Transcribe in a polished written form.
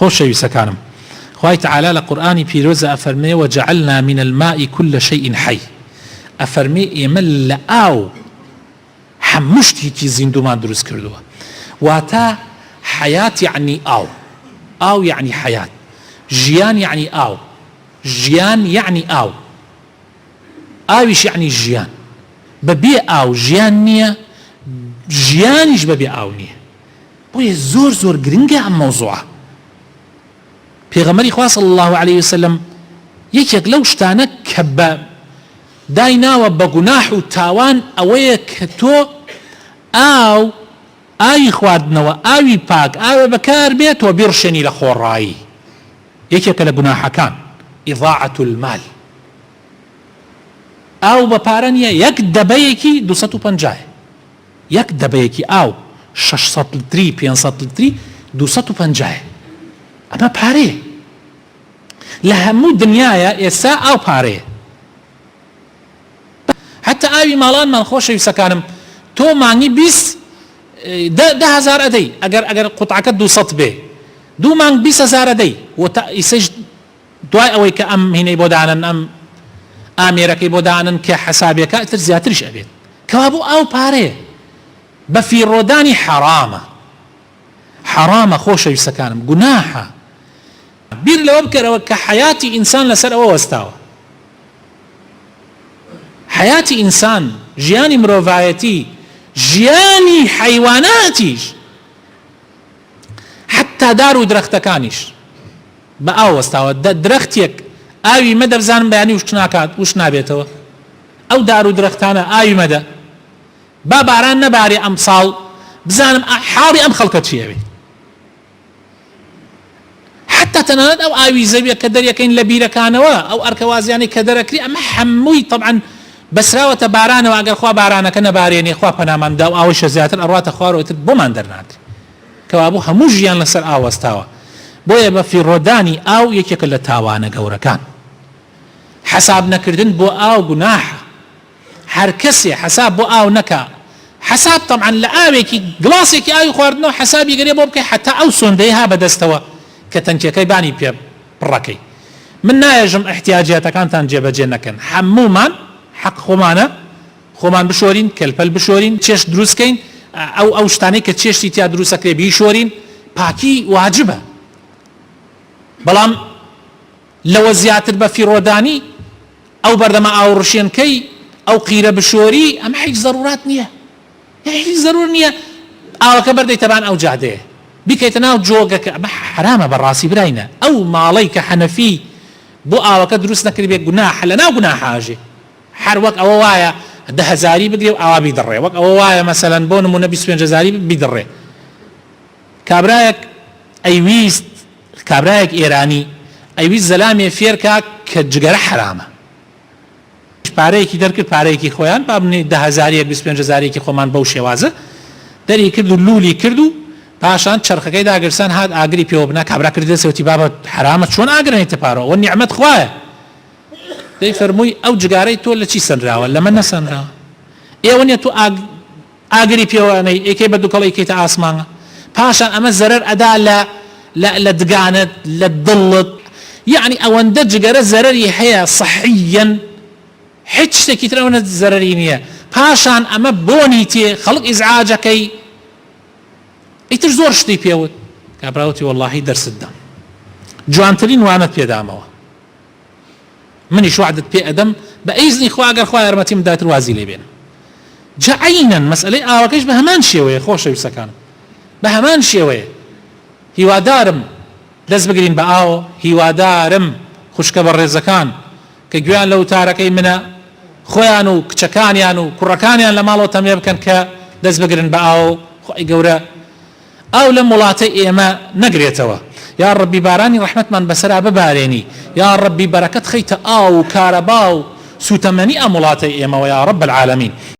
خۆشەویستەکانم، خوای تعالی لە قورئانی پیرۆزە ئەفەرمێ وجعلنا من الماء كل شيء حي، ئەفەرمێ ئێمە لە ئاو هەموو شتێکی زیندومان دروست کردووە. واتە حیات یعنی ئاو، ئاو یعنی حیات، ژیان یعنی ئاو، ژیان یعنی ئاو، ئاویش یعنی ژیان. بەبێ ئاو ژیان نییە، ژیانیش بەبێ ئاو نییە. بۆیە زۆر زۆر گرنگە ئەم مەوزوعە. پێغەمبەری خوا صلی الله عليه وسلم یەکێک لەو شتانە کە بە دایناوە بە گوناح و تاوان ئەوەیە کە تۆ ئاوی خواردنەوە، ئاوی پاک، ئاوە بەکار بێتەوە بیڕشێنی لە خۆڕایی. یەکێکە لە گوناحەکان ئیضاعة المال. ئاو بە پارە نییە، یەک دەبەیەکی 250، یەک دەبەیەکی ئاو 600 لتری 500 لتری 250. ئەمە پارەیە لە هەموو دنیاە. ئێستا ئاو پارەیە. حتى ئاوی ماڵانمان خۆشەویستەکانم تۆ مانگی 20,000 ئەدەی، ئەگەر قوتعەکە 200 بێ، دوو مانگ 20,000 ئەدەی. ئیسەش دوای ئەوەی کە ئەم هینەی بۆ دانن، ئەم ئامێرەکەی بۆ دانن کە حەسابیەکە تر زیاترش ئەبێت، کەوا بۆ ئاو پارەیە. بە فیڕۆدانی حرامە خۆشەویستەکانم، گوناحە. بیر لەوە بکەرەوە کە حیاتی ئینسان لەسەر ئەوە وەستاوە. حیاتی ئینسان، ژیانی مرۆڤایەتی، ژیانی حەیواناتیش، حتا دار و درەختەکانیش بە ئاو وەستاوە. درەختێک ئاوی مەدە بزانم بەیانی وش نابێتەوە. ئەو دار و درەختانە ئاوی مەدە، با باران نەبارێ ئەم ساڵ بزانم حاڵی ئەم خەڵکە چیەوێ. حتى تەنانەت ئەو ئاوی زەویە کە دەریەکەین لە بیرەکانەوە، ئەو ئەرکەوازیانی کە دەرەکری، ئەمە هەمووی طبعا بەسراوەتە بارانەوە. ئەگەر خوا بارانەکە نەبارێنێ، خوا پەناماندا و ئاوەشە زیاتر ئەڕواتە خوارەوەتر بۆمان دەرناتر، کەوا بوو هەموو ژیان لەسەر ئاو وەستاوە. بۆیە بە فیڕۆدانی ئاو یەکێکە لە تاوانە گەورەکان. حەساب نەکردن بۆ ئاو گوناحە. هەر کەسێ حەساب بۆ ئاو نەکا، حەساب طبعا لە ئاوێکی گڵاسێکی ئاوی خواردنەوە حەسابی گەرێ بۆ بکەی، حتا ئەو سۆندەی ها بەدەستەوە کە تەنکیەکەی بانی پێ پڕەکەی. من نایەژم احتیاجاتەکانتان جێبەجێ نەکەن، هەموومان حەق خۆمان بشۆرین، کەلپەل بشۆرین، چێشت دروستکەین، ئەو شتانەی کە چێشتی تیا دروستەکرێ بیشۆرین. پاکی واجبە، بەڵام لەوە زیاتر بە فیڕۆدانی ئەو بەردەمە ئاوڕشێنکەی، ئەو قیرە بشۆری، ئەمە هیچ ضرورات نییە، هیچ ضرور نییە. ئاوەکە بەردەیتەبان ئەو جادەیە بیکەیتە ناو جۆگەکە، ئەمە حرامە بەڕاستی براینە. ئەو ماڵەی کە حەنەفی بۆ ئاوەکە دروست نەکردی بێ گوناحە، لە ناو گوناحاژێ. هەر وەک ئەوە وایە 10,000 بدرێ و ئاوا بیدڕێ، وەک ئەوە وایە مەسەلەن بۆ نمونە 25,000 بیدڕێ. کابرایەک ئێرانی ئەیویست زەلامێ فێرکا کە جگەرە حرامە، پارەیەکی دەرکرد، پارەیەکی خۆیان با بنێ 10,000 25,000 خۆمان بەو شێوازە دەری کرد و لولی کرد و پاشان چرخەکەی داگرسان هات ئاگری پێوە بنا. کابرا کردی دەسەوتی بابە حرامە، چۆن ئاگرێنێتە پارەوە؟ وە نیعمەت خوایە. دەی فەرمووی ئەو جگارەی تۆ لە چی سەنراوە؟ لەمە نەسەنراوە. ئێوە نیە تۆ ئاگری پێوەنەی ئێکەی بە دووکەڵ ئێکەیتە ئاسمانە. پاشان ئەمە زەرەر ئەدا لە دگانت، لە دڵت. یعنی ئەوەندە جگەرە زەرەری هەیە صحیەن، هیچ شتێکی ترەوە زەرەری نییە. پاشان ئەمە بۆنی تێ خەڵک ئیزعاجەکەی، ئیتر زۆر شتی پێوت. کابراوتی وەڵڵاهی دەرست دەم، جوانترین وانت پێدامەوە، منیش وعدت پێ ئەدەم بە ئیزنی خوا، ئەگەر خوا یارمەتیم داتر وازی لێ بێنم. جا عەینەن مەسئلەی ئاوەکەش بە هەمان شێوەیە خۆشەویستەکانم، بە هەمان شێوەیە. هیوادارم دەست بگرین بە ئاو، هیوادارم خوشکە بە ڕێزەکان کە گویان لە وتارەکەی منە، خۆیان و کچەکانیان و کوڕەکانیان لە ماڵەوە تەمێ بکەن کە دەست بگرن بە ئاو. خۆی گەورە ئەو لە وڵاتەی ئێمە نەگرێتەوە. یا ڕەبی بارانی ڕەحمەتمان بەسەرا ببارێنی، یا ڕەبی بەرەکەت خەیتە ئاو و کارەبا و سوتەمەنی ئەم وڵاتەی ئێمەوە، یا ڕەب العالەمین.